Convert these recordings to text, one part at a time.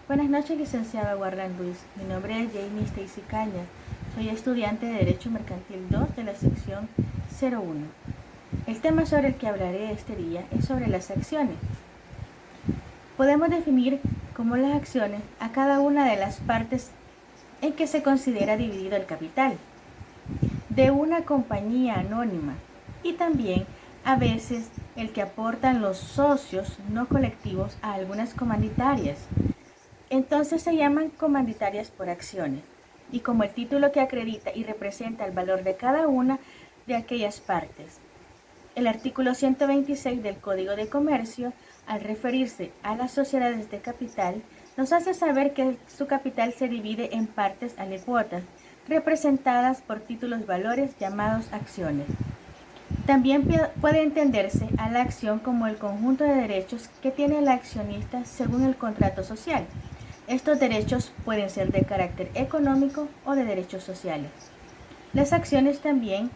Buenas noches, licenciada Warren Ruiz. Mi nombre es Jamie Stacy Cañas. Soy estudiante de Derecho Mercantil 2 de la sección 01. El tema sobre el que hablaré este día es sobre las acciones. Podemos definir como las acciones a cada una de las partes en que se considera dividido el capital de una compañía anónima y también a veces el que aportan los socios no colectivos a algunas comunitarias. Entonces se llaman comanditarias por acciones, y como el título que acredita y representa el valor de cada una de aquellas partes. El artículo 126 del Código de Comercio, al referirse a las sociedades de capital, nos hace saber que su capital se divide en partes alícuotas, representadas por títulos valores llamados acciones. También puede entenderse a la acción como el conjunto de derechos que tiene el accionista según el contrato social. Estos derechos pueden ser de carácter económico o de derechos sociales. Las acciones también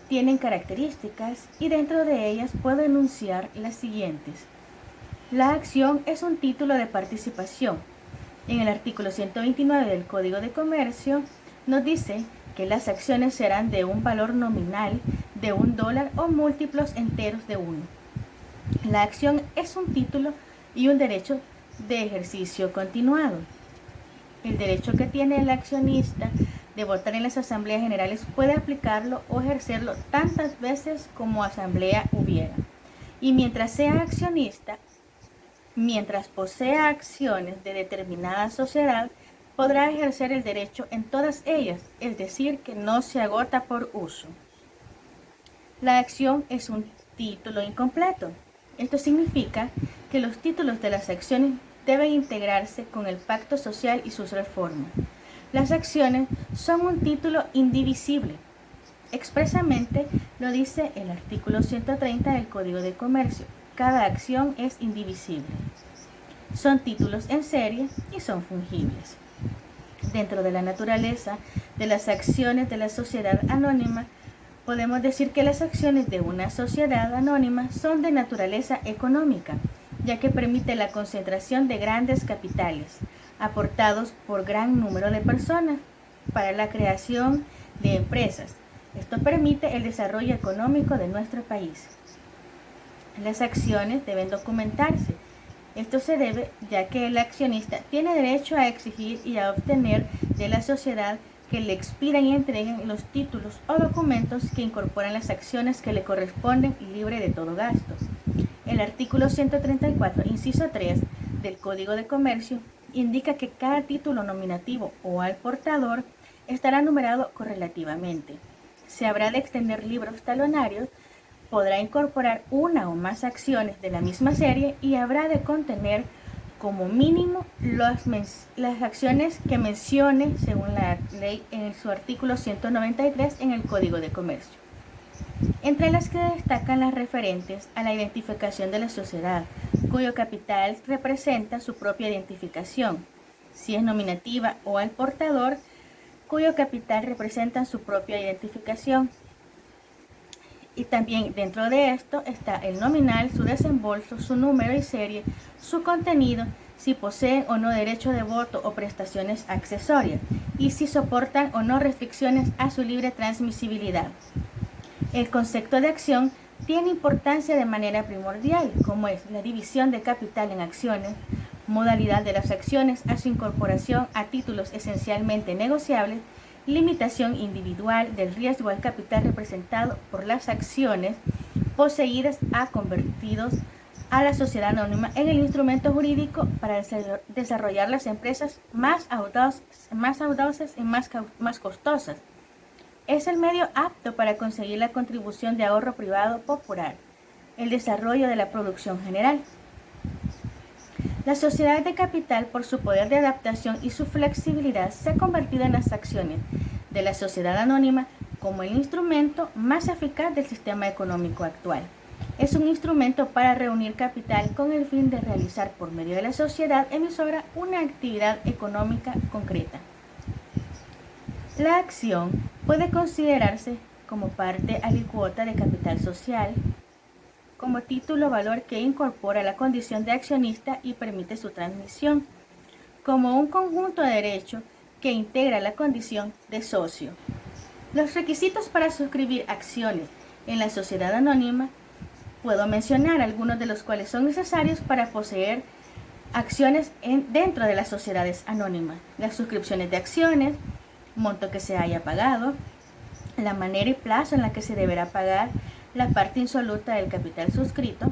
tienen características y dentro de ellas puedo enunciar las siguientes. La acción es un título de participación. En el artículo 129 del Código de Comercio nos dice que las acciones serán de un valor nominal de $1 o múltiplos enteros de 1. La acción es un título y un derecho de ejercicio continuado. El derecho que tiene el accionista de votar en las asambleas generales puede aplicarlo o ejercerlo tantas veces como asamblea hubiera. Y mientras sea accionista, mientras posea acciones de determinada sociedad, podrá ejercer el derecho en todas ellas, es decir, que no se agota por uso. La acción es un título incompleto. Esto significa que los títulos de las acciones deben integrarse con el pacto social y sus reformas. Las acciones son un título indivisible. Expresamente lo dice el artículo 130 del Código de Comercio. Cada acción es indivisible. Son títulos en serie y son fungibles. Dentro de la naturaleza de las acciones de la sociedad anónima, podemos decir que las acciones de una sociedad anónima son de naturaleza económica, ya que permite la concentración de grandes capitales, aportados por gran número de personas, para la creación de empresas. Esto permite el desarrollo económico de nuestro país. Las acciones deben documentarse. Esto se debe ya que el accionista tiene derecho a exigir y a obtener de la sociedad que le expidan y entreguen los títulos o documentos que incorporan las acciones que le corresponden libre de todo gasto. El artículo 134, inciso 3 del Código de Comercio indica que cada título nominativo o al portador estará numerado correlativamente. Se habrá de extender libros talonarios, podrá incorporar una o más acciones de la misma serie y habrá de contener como mínimo las acciones que mencione según la ley en su artículo 193 en el Código de Comercio. Entre las que destacan las referentes a la identificación de la sociedad, cuyo capital representa su propia identificación, si es nominativa, o al portador, cuyo capital representa su propia identificación. Y también dentro de esto está el nominal, su desembolso, su número y serie, su contenido, si poseen o no derecho de voto o prestaciones accesorias, y si soportan o no restricciones a su libre transmisibilidad. El concepto de acción tiene importancia de manera primordial, como es la división de capital en acciones, modalidad de las acciones a su incorporación a títulos esencialmente negociables, limitación individual del riesgo al capital representado por las acciones poseídas a convertidos a la sociedad anónima en el instrumento jurídico para desarrollar las empresas más audaces y más costosas. Es el medio apto para conseguir la contribución de ahorro privado popular, el desarrollo de la producción general. La sociedad de capital, por su poder de adaptación y su flexibilidad, se ha convertido en las acciones de la sociedad anónima como el instrumento más eficaz del sistema económico actual. Es un instrumento para reunir capital con el fin de realizar por medio de la sociedad emisora una actividad económica concreta. La acción puede considerarse como parte alícuota de capital social, como título o valor que incorpora la condición de accionista y permite su transmisión. como un conjunto de derechos que integra la condición de socio. Los requisitos para suscribir acciones en la sociedad anónima, puedo mencionar algunos de los cuales son necesarios para poseer acciones dentro de las sociedades anónimas: las suscripciones de acciones, monto que se haya pagado, la manera y plazo en la que se deberá pagar la parte insoluta del capital suscrito,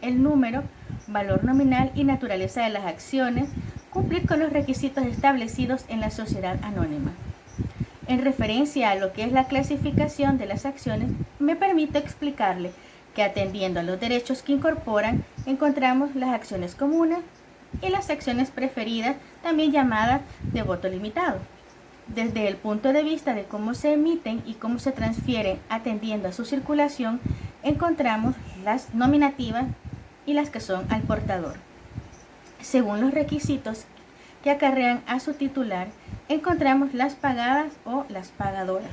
el número, valor nominal y naturaleza de las acciones, cumplir con los requisitos establecidos en la sociedad anónima. En referencia a lo que es la clasificación de las acciones, me permito explicarle que, atendiendo a los derechos que incorporan, encontramos las acciones comunes y las acciones preferidas, también llamadas de voto limitado. Desde el punto de vista de cómo se emiten y cómo se transfieren atendiendo a su circulación, encontramos las nominativas y las que son al portador. Según los requisitos que acarrean a su titular, encontramos las pagadas o las pagadoras.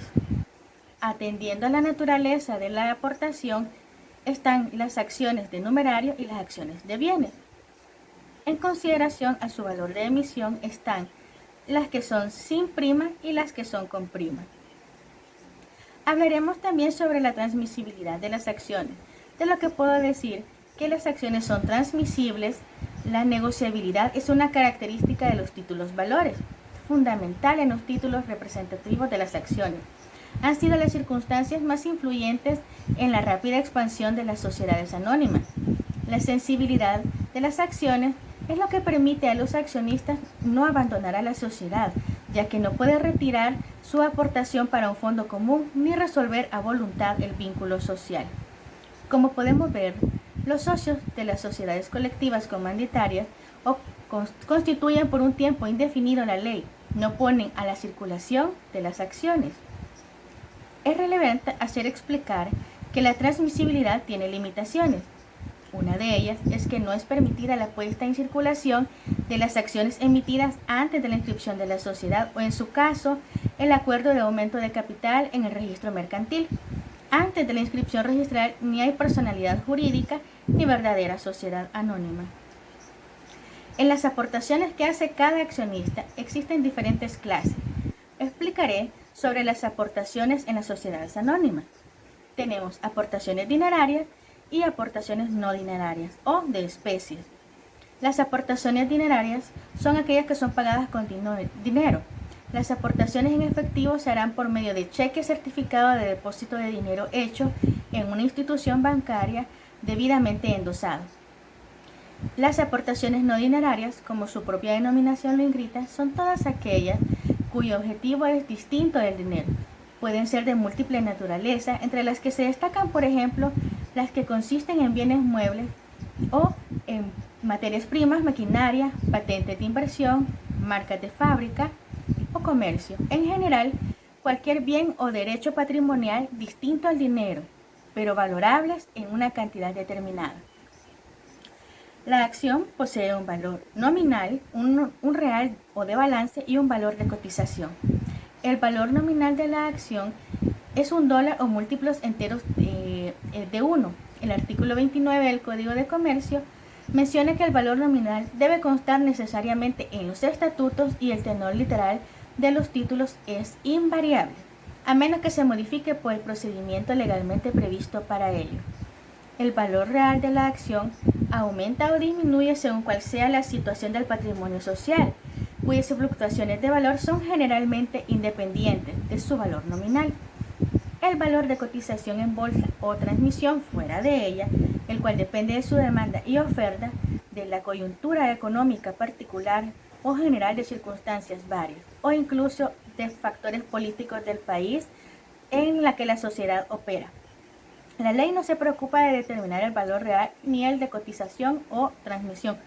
Atendiendo a la naturaleza de la aportación, están las acciones de numerario y las acciones de bienes. En consideración a su valor de emisión están las que son sin prima y las que son con prima. Hablaremos también sobre la transmisibilidad de las acciones, de lo que puedo decir que las acciones son transmisibles. La negociabilidad es una característica de los títulos valores, fundamental en los títulos representativos de las acciones. Han sido las circunstancias más influyentes en la rápida expansión de las sociedades anónimas. La sensibilidad de las acciones es lo que permite a los accionistas no abandonar a la sociedad, ya que no puede retirar su aportación para un fondo común ni resolver a voluntad el vínculo social. Como podemos ver, los socios de las sociedades colectivas comandatarias constituyen por un tiempo indefinido la ley, no ponen a la circulación de las acciones. Es relevante hacer explicar que la transmisibilidad tiene limitaciones. Una de ellas es que no es permitida la puesta en circulación de las acciones emitidas antes de la inscripción de la sociedad o, en su caso, el acuerdo de aumento de capital en el registro mercantil. Antes de la inscripción registral ni hay personalidad jurídica ni verdadera sociedad anónima. En las aportaciones que hace cada accionista existen diferentes clases. Explicaré sobre las aportaciones en las sociedades anónimas. Tenemos aportaciones dinerarias y aportaciones no dinerarias o de especies. Las aportaciones dinerarias son aquellas que son pagadas con dinero. Las aportaciones en efectivo se harán por medio de cheque certificado de depósito de dinero hecho en una institución bancaria debidamente endosado. Las aportaciones no dinerarias, como su propia denominación lo indica, son todas aquellas cuyo objetivo es distinto del dinero. Pueden ser de múltiple naturaleza, entre las que se destacan, por ejemplo, las que consisten en bienes muebles o en materias primas, maquinaria, patentes de inversión, marcas de fábrica o comercio. En general, cualquier bien o derecho patrimonial distinto al dinero, pero valorables en una cantidad determinada. La acción posee un valor nominal, un real o de balance y un valor de cotización. El valor nominal de la acción es $1 o múltiplos enteros de 1. El artículo 29 del Código de Comercio menciona que el valor nominal debe constar necesariamente en los estatutos y el tenor literal de los títulos es invariable, a menos que se modifique por el procedimiento legalmente previsto para ello. El valor real de la acción aumenta o disminuye según cual sea la situación del patrimonio social, cuyas fluctuaciones de valor son generalmente independientes de su valor nominal. El valor de cotización en bolsa o transmisión fuera de ella, el cual depende de su demanda y oferta, de la coyuntura económica particular o general de circunstancias varias, o incluso de factores políticos del país en la que la sociedad opera. La ley no se preocupa de determinar el valor real ni el de cotización o transmisión,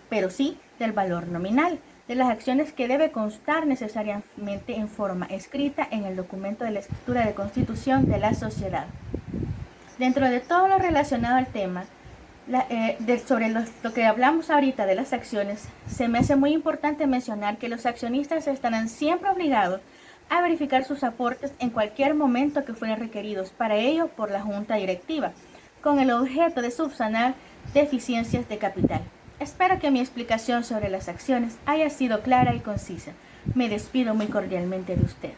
pero sí del valor nominal de las acciones que debe constar necesariamente en forma escrita en el documento de la escritura de constitución de la sociedad. Dentro de todo lo relacionado al tema, sobre lo que hablamos ahorita de las acciones, se me hace muy importante mencionar que los accionistas estarán siempre obligados a verificar sus aportes en cualquier momento que fueran requeridos para ello por la junta directiva, con el objeto de subsanar deficiencias de capital. Espero que mi explicación sobre las acciones haya sido clara y concisa. Me despido muy cordialmente de usted.